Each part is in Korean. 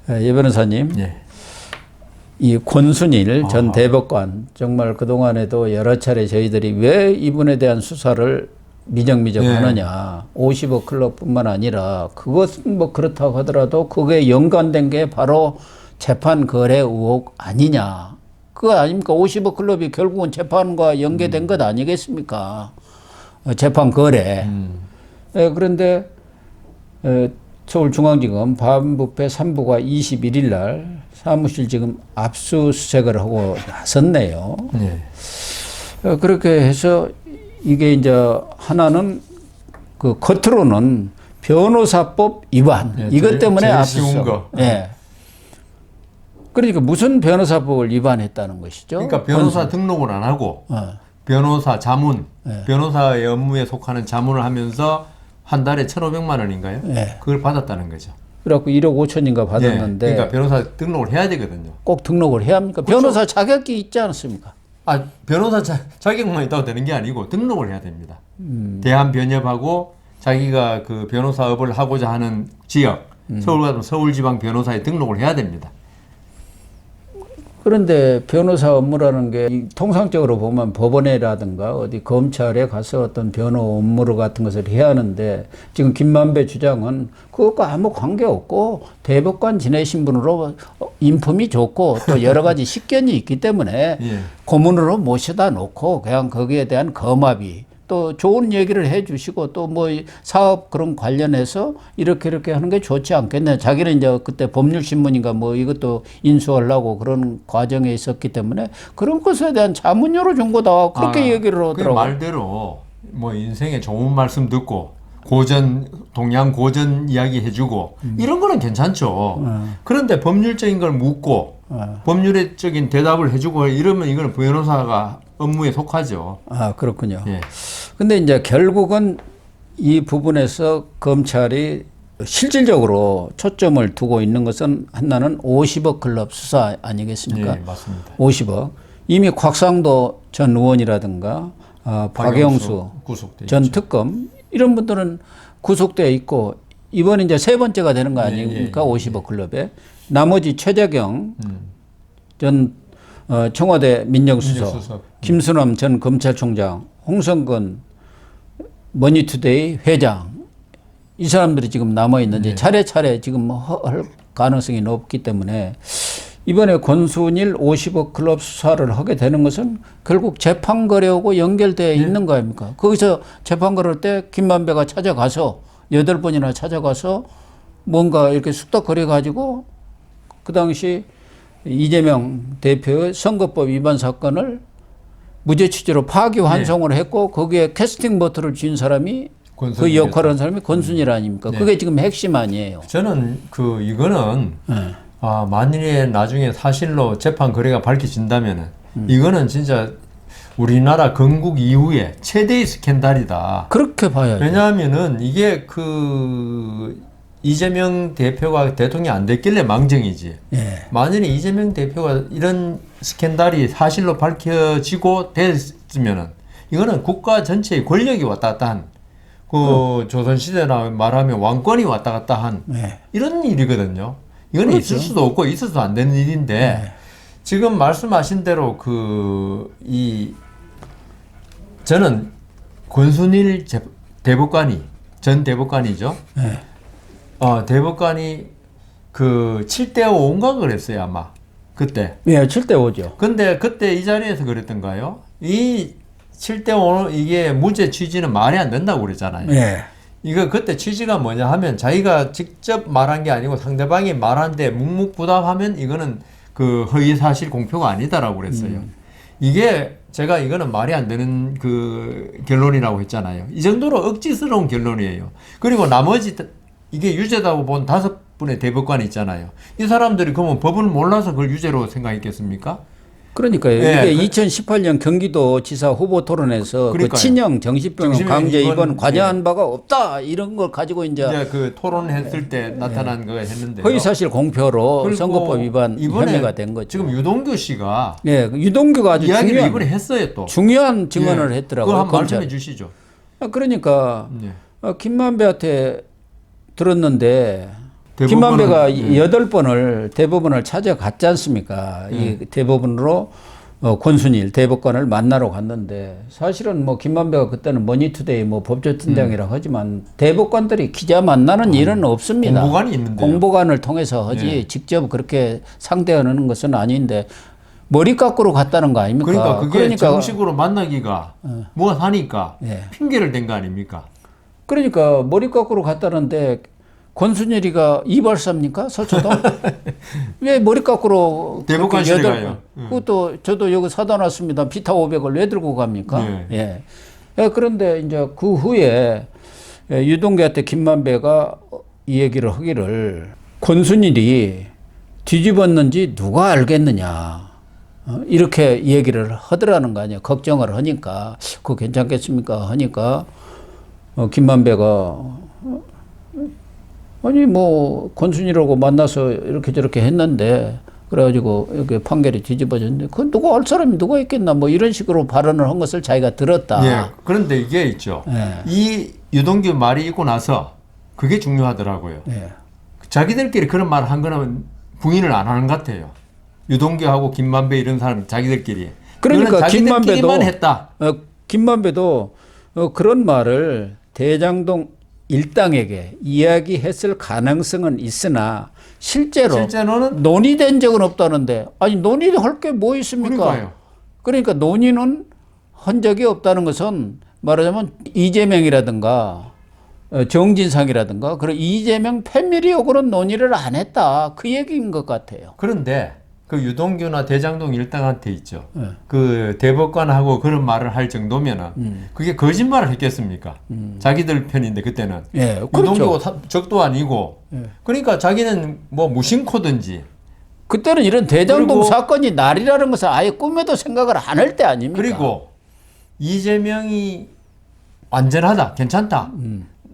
예 변호사님, 예. 이 권순일 전 대법관 정말 그동안에도 여러 차례 저희들이 왜 이분에 대한 수사를 미적미적 예. 하느냐. 50억 클럽뿐만 아니라 그것은 뭐 그렇다고 하더라도 그게 연관된 게 바로 재판 거래 의혹 아니냐. 그거 아닙니까? 50억 클럽이 결국은 재판과 연계된 것 아니겠습니까? 재판 거래. 예, 그런데 서울중앙지검 반부패 3부가 21일 날 사무실 지금 압수수색을 하고 나섰네요. 네. 그렇게 해서 이게 이제 하나는 그 겉으로는 변호사법 위반 네, 이것 때문에 제일 쉬운 압수수색. 거. 예. 그러니까 무슨 변호사법을 위반했다는 것이죠? 그러니까 변호사 등록을 안 하고 변호사 자문, 변호사의 업무에 속하는 자문을 하면서 한 달에 1,500만 원인가요? 예. 그걸 받았다는 거죠. 그래갖고 1억 5천인가 받았는데 그러니까 변호사 등록을 해야 되거든요. 꼭 등록을 해야 합니까? 그렇죠. 변호사 자격이 있지 않습니까? 변호사 자격만 있다고 되는 게 아니고 등록을 해야 됩니다. 대한변협하고 자기가 그 변호사업을 하고자 하는 지역, 서울 같으면 서울지방 변호사에 등록을 해야 됩니다. 그런데 변호사 업무라는 게 통상적으로 보면 법원에라든가 어디 검찰에 가서 어떤 변호 업무 같은 것을 해야 하는데 지금 김만배 주장은 그것과 아무 관계없고 대법관 지내신 분으로 인품이 좋고 또 여러 가지 식견이 있기 때문에 예. 고문으로 모셔다 놓고 그냥 거기에 대한 거마비 또 좋은 얘기를 해 주시고 또 뭐 사업 그런 관련해서 이렇게 하는 게 좋지 않겠냐. 자기는 이제 그때 법률신문인가 뭐 이것도 인수하려고 그런 과정에 있었기 때문에 그런 것에 대한 자문료로 준 거다. 그렇게 얘기를 그 하더라고요. 말대로 뭐 인생에 좋은 말씀 듣고 동양 고전 이야기 해주고 이런 거는 괜찮죠. 그런데 법률적인 걸 묻고 법률적인 대답을 해주고 이러면 이거는 변호사가 업무에 속하죠. 아, 그렇군요. 예. 근데 이제 결국은 이 부분에서 검찰이 실질적으로 초점을 두고 있는 것은 하나는 50억 클럽 수사 아니겠습니까? 예, 맞습니다. 50억. 이미 곽상도 전 의원이라든가 박영수 구속돼 전 있죠. 특검 이런 분들은 구속되어 있고 이번에 이제 세 번째가 되는 거 아닙니까? 50억 클럽에. 나머지 최재경 전 청와대 민정수석, 김수남 전 검찰총장, 홍성근 머니투데이 회장 이 사람들이 지금 남아 있는데 차례차례 지금 할 가능성이 높기 때문에 이번에 권순일 50억 클럽 수사를 하게 되는 것은 결국 재판 거래하고 연결되어 있는 거 아닙니까? 거기서 재판 거래할 때 김만배가 찾아가서 8번이나 찾아가서 뭔가 이렇게 쑥덕거려 가지고 그 당시 이재명 대표의 선거법 위반 사건을 무죄 취지로 파기환송을 했고 거기에 캐스팅 보트를 쥔 사람이 그 역할을 한 사람이 권순일 아닙니까? 그게 지금 핵심 아니에요. 저는 이거는 만일에 나중에 사실로 재판 거래가 밝혀진다면은 이거는 진짜 우리나라 건국 이후에 최대의 스캔들이다. 그렇게 봐야죠. 왜냐하면은 이게 이재명 대표가 대통령이 안 됐길래 망정이지. 예. 만일에 이재명 대표가 이런 스캔들이 사실로 밝혀지고 됐으면은 이거는 국가 전체의 권력이 왔다 갔다 한 조선시대나 말하면 왕권이 왔다 갔다 한 이런 일이거든요. 이거는 그렇죠. 있을 수도 없고 있어도 안 되는 일인데 지금 말씀하신 대로 저는 권순일 전 대법관이죠. 대법관이 7대5인가 그랬어요, 아마. 그때. 예, 7대5죠. 근데 그때 이 자리에서 그랬던가요? 이 7대5 이게 무죄 취지는 말이 안 된다고 그랬잖아요. 예. 이거 그때 취지가 뭐냐 하면 자기가 직접 말한 게 아니고 상대방이 말한데 묵묵부답하면 이거는 허위사실 공표가 아니다라고 그랬어요. 이게 제가 이거는 말이 안 되는 결론이라고 했잖아요. 이 정도로 억지스러운 결론이에요. 그리고 나머지 이게 유죄다고 본 5분의 대법관이 있잖아요. 이 사람들이 그러면 법을 몰라서 그걸 유죄로 생각했겠습니까? 그러니까요. 이게 2018년 경기도지사 후보 토론에서 친형 정신병원 강제 입원 관여한 바가 없다 이런 걸 가지고 이제 토론했을 때 나타난 거 했는데 허위사실 공표로 선거법 위반 혐의가 된 거죠. 지금 유동규 씨가 유동규가 아주 이야기를 이번에 했어요 또. 중요한 증언을 했더라고요. 그걸 한번 말씀해 주시죠. 그러니까 김만배한테 들었는데 김만배가 8번을 대법원을 찾아갔지 않습니까? 이 대법원으로 권순일 대법관을 만나러 갔는데 사실은 뭐 김만배가 그때는 머니투데이 뭐 법조팀장이라고 하지만 대법관들이 기자 만나는 일은 없습니다. 공보관이 있는데 공보관을 통해서 하지 직접 그렇게 상대하는 것은 아닌데 머리 깎으러 갔다는 거 아닙니까? 그러니까 그게 정식으로 만나기가 무엇하니까 예. 핑계를 댄 거 아닙니까? 그러니까 머리 깎으러 갔다는데 권순일이가 이발사입니까? 서초동? 왜 머리 깎으러 대법관실에 가요? 그것도 저도 여기 사다 놨습니다. 비타 500을 왜 들고 갑니까? 네. 예. 예, 그런데 이제 그 후에 유동규한테 김만배가 이 얘기를 하기를 권순일이 뒤집었는지 누가 알겠느냐. 이렇게 얘기를 하더라는 거 아니에요. 걱정을 하니까. 그거 괜찮겠습니까? 하니까 김만배가 아니 뭐 권순일하고 만나서 이렇게 저렇게 했는데 그래가지고 이렇게 판결이 뒤집어졌는데 그건 누가 알 사람이 누가 있겠나 뭐 이런 식으로 발언을 한 것을 자기가 들었다. 예. 그런데 이게 있죠. 예. 이 유동규 말이 있고 나서 그게 중요하더라고요. 예. 자기들끼리 그런 말을 한 거는 부인을 안 하는 것 같아요. 유동규하고 김만배 이런 사람 자기들끼리. 그러니까 김만배만 했다. 김만배도 그런 말을 대장동 일당에게 이야기했을 가능성은 있으나 실제로는 논의된 적은 없다는데 아니 논의할 게 뭐 있습니까? 그러니까요. 그러니까 논의는 한 적이 없다는 것은 말하자면 이재명이라든가 정진상이라든가 그런 이재명 패밀리하고는 논의를 안 했다 그 얘기인 것 같아요. 그런데 그 유동규나 대장동 일당한테 있죠. 그 대법관하고 그런 말을 할 정도면은 그게 거짓말을 했겠습니까? 자기들 편인데 그때는 예, 그렇죠. 유동규가 적도 아니고 그러니까 자기는 뭐 무심코든지 그때는 이런 대장동 사건이 날이라는 것을 아예 꿈에도 생각을 안 할 때 아닙니까? 그리고 이재명이 안전하다, 괜찮다.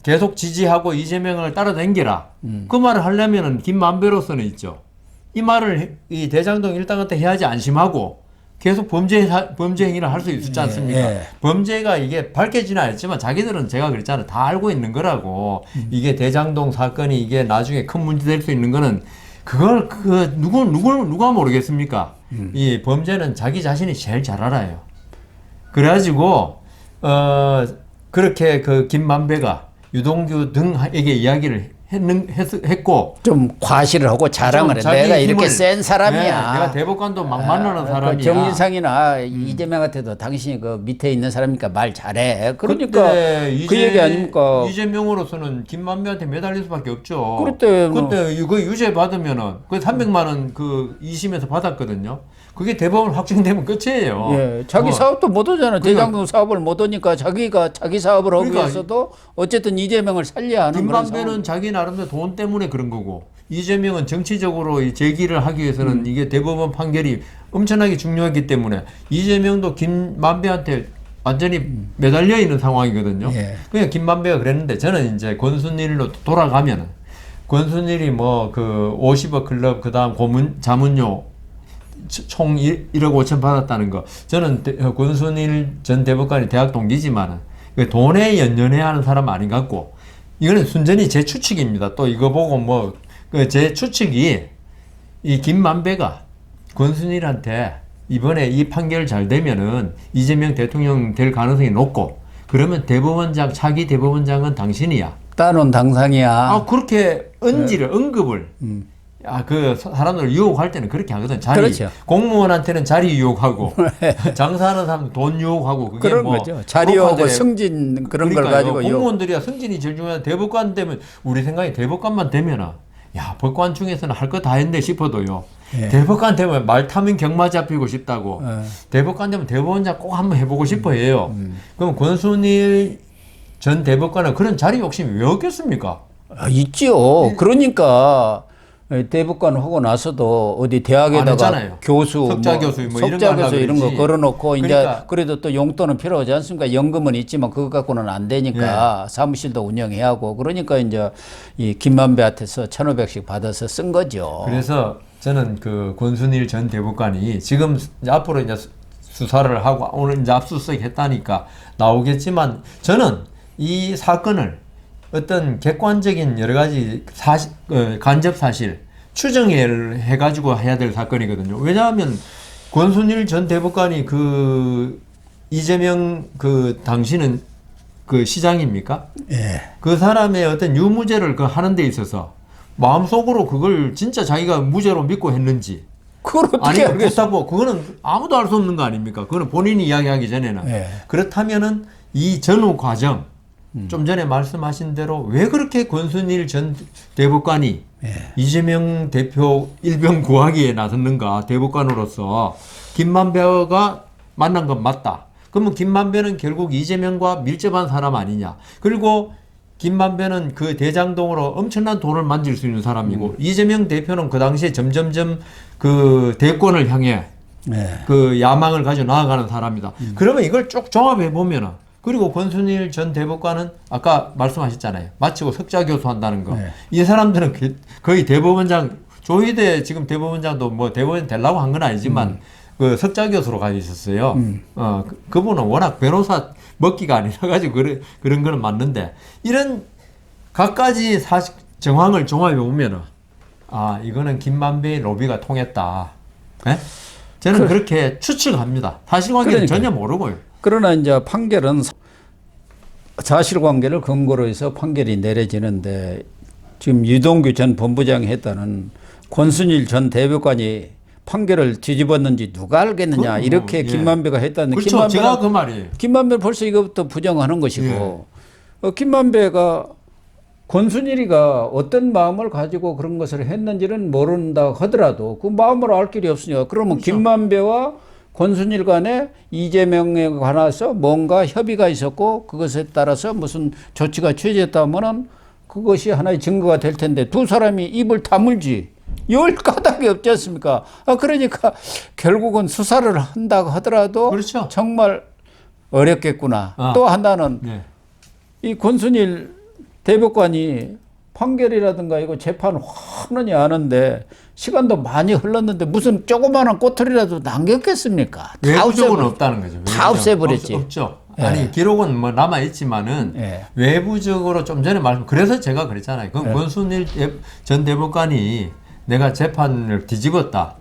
계속 지지하고 이재명을 따라당겨라. 그 말을 하려면은 김만배로서는 있죠. 이 말을 이 대장동 일당한테 해야지 안심하고 계속 범죄 행위를 할 수 있었지 않습니까? 예. 범죄가 이게 밝혀지나 했지만 자기들은 제가 그랬잖아요. 다 알고 있는 거라고. 이게 대장동 사건이 이게 나중에 큰 문제 될 수 있는 거는 그걸 누가 모르겠습니까? 이 범죄는 자기 자신이 제일 잘 알아요. 그래가지고 그렇게 그 김만배가 유동규 등에게 이야기를 했고 좀 과시를 하고 자랑을 해. 내가 이렇게 센 사람이야. 네, 내가 대법관도 막 만나는 사람이야. 정진상이나 이재명한테도 당신이 그 밑에 있는 사람이니까 말 잘해. 그러니까 그 얘기 아닙니까? 이재명으로서는 김만배한테 매달릴 수밖에 없죠. 그때 그 유죄 받으면은 그 300만 원 그 2심에서 받았거든요. 그게 대법원 확정되면 끝이에요. 예, 자기 사업도 못 하잖아. 대장동 사업을 못 하니까 자기가 자기 사업을 하기 위해서도 어쨌든 이재명을 살려야 하는 거란 김만배는 자기 나름대로 돈 때문에 그런 거고 이재명은 정치적으로 이 제기를 하기 위해서는 이게 대법원 판결이 엄청나게 중요하기 때문에 이재명도 김만배한테 완전히 매달려 있는 상황이거든요. 예. 그냥 김만배가 그랬는데 저는 이제 권순일로 돌아가면은 권순일이 뭐 그 50억 클럽 그다음 고문 자문료 총 1억 5천 받았다는 거. 저는 권순일 전 대법관이 대학 동기지만은 돈에 연연해야 하는 사람 아닌 것 같고 이거는 순전히 제 추측입니다. 또 이거 보고 뭐 제 추측이 이 김만배가 권순일한테 이번에 이 판결 잘 되면은 이재명 대통령 될 가능성이 높고 그러면 대법원장 차기 대법원장은 당신이야. 따놓은 당상이야. 아 그렇게 언급을. 그 사람들 유혹할 때는 그렇게 하거든. 자리. 그렇죠. 공무원한테는 자리 유혹하고 장사하는 사람 돈 유혹하고 그게 그런 뭐 거죠. 자리하고 승진 그런 걸 가지고 공무원들이야 승진이 제일 중요한 대법관 되면 우리 생각에 대법관만 되면은 야 법관 중에서는 할 거 다 했네 싶어도요. 예. 대법관 되면 말 타면 경마 잡히고 싶다고. 대법관 되면 대법원장 꼭 한번 해보고 싶어 해요. 그럼 권순일 전 대법관은 그런 자리 욕심이 왜 없겠습니까? 있죠. 그러니까 대법관 하고 나서도 어디 대학에다가 교수, 석자 교수 뭐 석자 교수 이런 거 걸어놓고 그러니까. 이제 그래도 또 용돈은 필요하지 않습니까? 연금은 있지만 그거 갖고는 안 되니까 사무실도 운영해야 하고 그러니까 이제 이 김만배한테서 1,500씩 받아서 쓴 거죠. 그래서 저는 그 권순일 전 대법관이 지금 앞으로 이제 수사를 하고 오늘 이제 압수수색 했다니까 나오겠지만 저는 이 사건을 어떤 객관적인 여러 가지 간접 사실 추정을 해가지고 해야 될 사건이거든요. 왜냐하면 권순일 전 대법관이 그 이재명 그 당시는 그 시장입니까? 예. 그 사람의 어떤 유무죄를 그 하는 데 있어서 마음속으로 그걸 진짜 자기가 무죄로 믿고 했는지 그걸 어떻게 아니면 알겠어? 부탁고 그거는 아무도 알 수 없는 거 아닙니까? 그거는 본인이 이야기하기 전에는. 예. 그렇다면은 이 전후 과정 좀 전에 말씀하신 대로 왜 그렇게 권순일 전 대법관이 이재명 대표 일병 구하기에 나섰는가 대법관으로서 김만배가 만난 건 맞다. 그러면 김만배는 결국 이재명과 밀접한 사람 아니냐. 그리고 김만배는 그 대장동으로 엄청난 돈을 만질 수 있는 사람이고 이재명 대표는 그 당시에 점점점 그 대권을 향해 그 야망을 가지고 나아가는 사람이다. 그러면 이걸 쭉 종합해 보면은 그리고 권순일 전 대법관은 아까 말씀하셨잖아요. 마치고 석좌 교수 한다는 거. 이 사람들은 거의 대법원장 조희대 지금 대법원장도 뭐 대법원 되려고 한 건 아니지만 그 석좌 교수로 가 있었어요. 그분은 워낙 변호사 먹기가 아니라 가지고 그런 거는 맞는데 이런 각가지 정황을 종합해 보면은 아 이거는 김만배의 로비가 통했다. 네? 저는 그렇게 추측합니다. 사실관계는 전혀 모르고요. 그러나 이제 판결은 사실관계를 근거로 해서 판결이 내려지는데 지금 유동규 전 본부장이 했다는 권순일 전 대법관이 판결을 뒤집었는지 누가 알겠느냐 이렇게 김만배가 했다는. 그렇죠. 제가 그 말이에요. 김만배 벌써 이것부터 부정하는 것이고 김만배가 권순일이가 어떤 마음을 가지고 그런 것을 했는지는 모른다 하더라도 그 마음을 알 길이 없으니까 그러면 그렇죠. 김만배와 권순일 간에 이재명에 관해서 뭔가 협의가 있었고 그것에 따라서 무슨 조치가 취해졌다면은 그것이 하나의 증거가 될 텐데 두 사람이 입을 다물지 열 까닭이 없지 않습니까? 그러니까 결국은 수사를 한다고 하더라도 그렇죠. 정말 어렵겠구나. 또 하나는 이 권순일 대법관이 판결이라든가 이거 재판 환원이 하는데 시간도 많이 흘렀는데 무슨 조그마한 꼬투리라도 남겼겠습니까? 외부적으로는 없다는 거죠. 다 없애버렸지. 없죠. 아니 기록은 뭐 남아 있지만은 외부적으로 좀 전에 그래서 제가 그랬잖아요. 그 권순일 전 대법관이 내가 재판을 뒤집었다.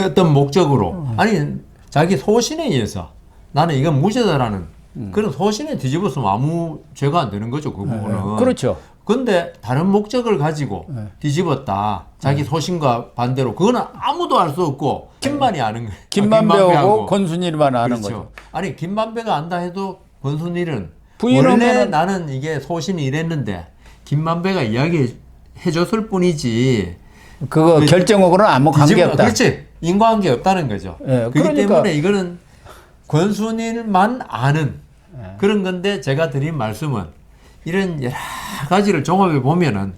어떤 목적으로 아니 자기 소신에 의해서 나는 이건 무죄다라는 그런 소신에 뒤집었으면 아무 죄가 안 되는 거죠. 그 부분은. 그렇죠. 근데 다른 목적을 가지고 뒤집었다. 자기 소신과 반대로. 그거는 아무도 알 수 없고 김만이 아는 거예요. 김만배하고 권순일만 아는 그렇죠. 거죠. 아니 김만배가 안다 해도 권순일은 부인하면은 원래 나는 이게 소신이 이랬는데 김만배가 이야기해 줬을 뿐이지. 그거 결정하고는 아무 관계 없다. 그렇지. 인과관계 없다는 거죠. 그렇기 그러니까 때문에 이거는 권순일만 아는 그런 건데 제가 드린 말씀은 이런 여러 가지를 종합해 보면은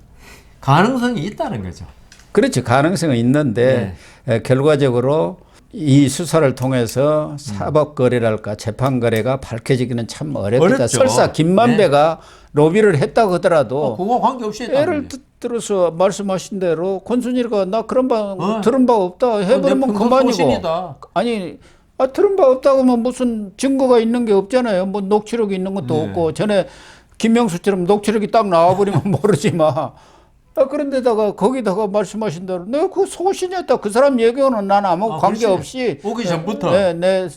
가능성이 있다는 거죠. 그렇죠. 가능성은 있는데 결과적으로 이 수사를 통해서 사법거래랄까 재판거래가 밝혀지기는 참 어렵겠다. 어렵죠. 설사 김만배가 로비를 했다고 하더라도 그거 관계없이 했다는 예를 들어서 말씀하신 대로 권순일가 나 그런 바 들은 바 없다 해버리면 그만이고 소신이다. 아니 들은 바 없다고 하면 무슨 증거가 있는 게 없잖아요. 뭐 녹취록이 있는 것도 없고 전에 김명수처럼 녹취록이 딱 나와버리면 모르지만 그런데다가 거기다가 말씀하신 대로 내가 그 소신이었다. 그 사람 얘기는 난 아무 관계없이 오기 전부터 내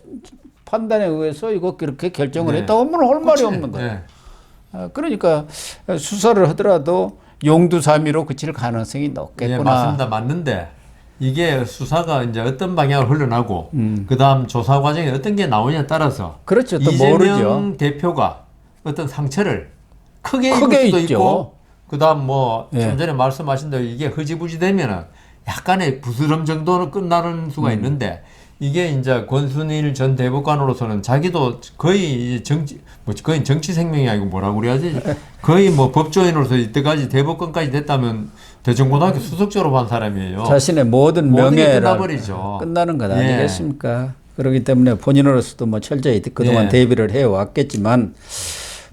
판단에 의해서 이거 그렇게 결정을 했다고 하면 할 말이 없는 거예요. 그러니까 수사를 하더라도 용두사미로 그칠 가능성이 높겠구나. 맞습니다. 맞는데 이게 수사가 이제 어떤 방향으로 흘러나고 그다음 조사 과정에 어떤 게 나오냐에 따라서 그렇죠. 또 이재명 모르죠. 대표가 어떤 상처를 크게 입을 수도 있고 그다음 뭐 좀 전에 말씀하신 대로 이게 흐지부지 되면은 약간의 부스럼 정도로 끝나는 수가 있는데 이게 이제 권순일 전 대법관으로서는 자기도 거의 거의 정치 생명이 아니고 뭐라고 그래야지 거의 뭐 법조인으로서 이때까지 대법관까지 됐다면 대전고등학교 수석 졸업한 사람이에요. 자신의 모든 명예를 끝나버리죠. 끝나는 것 아니겠습니까? 그렇기 때문에 본인으로서도 뭐 철저히 그동안 대비를 해왔겠지만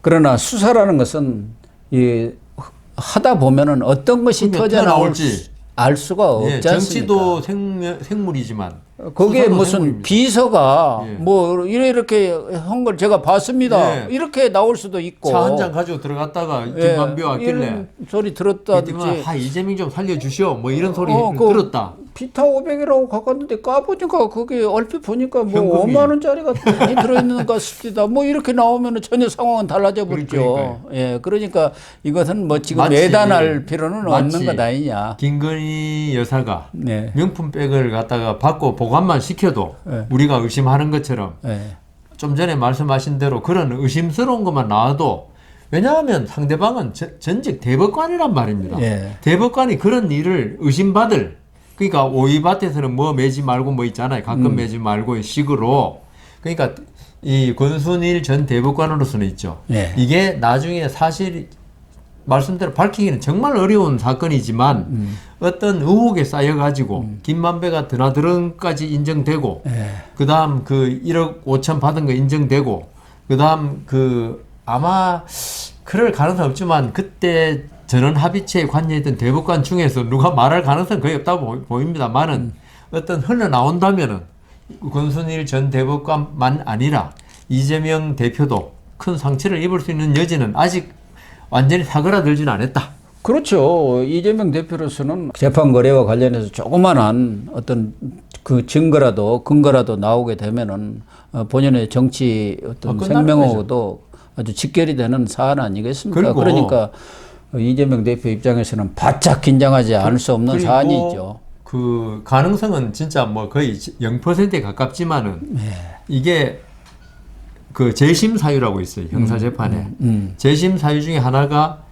그러나 수사라는 것은 하다 보면은 어떤 것이 터져 나올지 알 수가 없지 않습니까? 정치도 생물이지만 거기에 수사도 무슨 생물입니다. 비서가 예. 뭐 이렇게 한 걸 제가 봤습니다. 예. 이렇게 나올 수도 있고. 차 한 잔 가지고 들어갔다가 김만배 왔길래 이런 소리 들었다든지. 이재명 좀 살려주시오 뭐 이런 소리 그 들었다. 비타 500이라고 가봤는데 까보니까 그게 얼핏 보니까 뭐 현금이. 5만 원짜리가 많이 들어있는 것 같습니다. 뭐 이렇게 나오면 전혀 상황은 달라져 버리죠. 그러니까요. 예, 그러니까 이것은 뭐 지금 마치- 매단할 필요는 마치 없는 것 아니냐. 김건희 여사가 네. 명품백을 갖다가 받고 보관만 시켜도 네. 우리가 의심하는 것처럼 예. 좀 전에 말씀하신 대로 그런 의심스러운 것만 나와도 왜냐하면 상대방은 전직 대법관이란 말입니다. 예. 대법관이 그런 일을 의심받을 그러니까 오이밭에서는 뭐 매지 말고 뭐 있잖아요. 가끔 매지 말고의 식으로 그러니까 이 권순일 전 대법관으로서는 있죠. 예. 이게 나중에 사실 말씀대로 밝히기는 정말 어려운 사건이지만 어떤 의혹에 쌓여가지고 김만배가 드나드런까지 인정되고 예. 그다음 그 1억 5천 받은 거 인정되고 그다음 그 아마 그럴 가능성 없지만 그때 전원 합의체에 관여했던 대법관 중에서 누가 말할 가능성 거의 없다고 보입니다만은 어떤 흘러나온다면은 권순일 전 대법관만 아니라 이재명 대표도 큰 상처를 입을 수 있는 여지는 아직 완전히 사그라들지는 않았다. 그렇죠. 이재명 대표로서는 재판 거래와 관련해서 조그만한 어떤 그 증거라도 근거라도 나오게 되면은 본연의 정치 어떤 끝나는 생명하고도 아주 직결이 되는 사안 아니겠습니까? 그리고 그러니까 이재명 대표 입장에서는 바짝 긴장하지 않을 수 없는 그리고 사안이 있죠. 그 가능성은 진짜 뭐 거의 0%에 가깝지만은 이게 그 재심 사유라고 있어요. 형사 재판에. 재심 사유 중에 하나가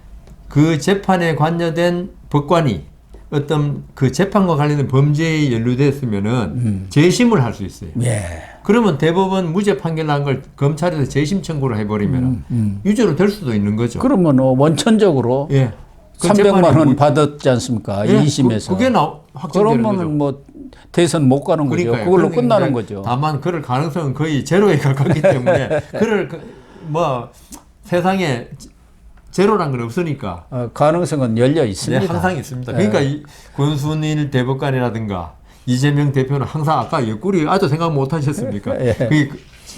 그 재판에 관여된 법관이 어떤 그 재판과 관련된 범죄에 연루됐으면은 재심을 할 수 있어요. 예. 그러면 대법원 무죄 판결 난 걸 검찰에서 재심 청구를 해버리면 유죄로 될 수도 있는 거죠. 그러면 원천적으로 예. 그 300만 원 재판이 받았지 않습니까? 예, 2심에서. 그게 확정되는 거죠. 그러면 뭐 대선 못 가는 거죠. 그러니까요. 그걸로 그러니까 끝나는 거죠. 다만 그럴 가능성은 거의 제로에 가깝기 때문에 그럴 뭐 세상에 제로란 건 없으니까 가능성은 열려 있습니다. 네, 항상 있습니다. 그러니까 이 권순일 대법관이라든가 이재명 대표는 항상 아까 옆구리 아주 생각 못 하셨습니까? 예. 그게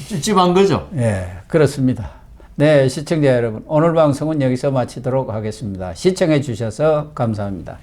찝찝한 거죠. 예, 그렇습니다. 네, 시청자 여러분, 오늘 방송은 여기서 마치도록 하겠습니다. 시청해 주셔서 감사합니다.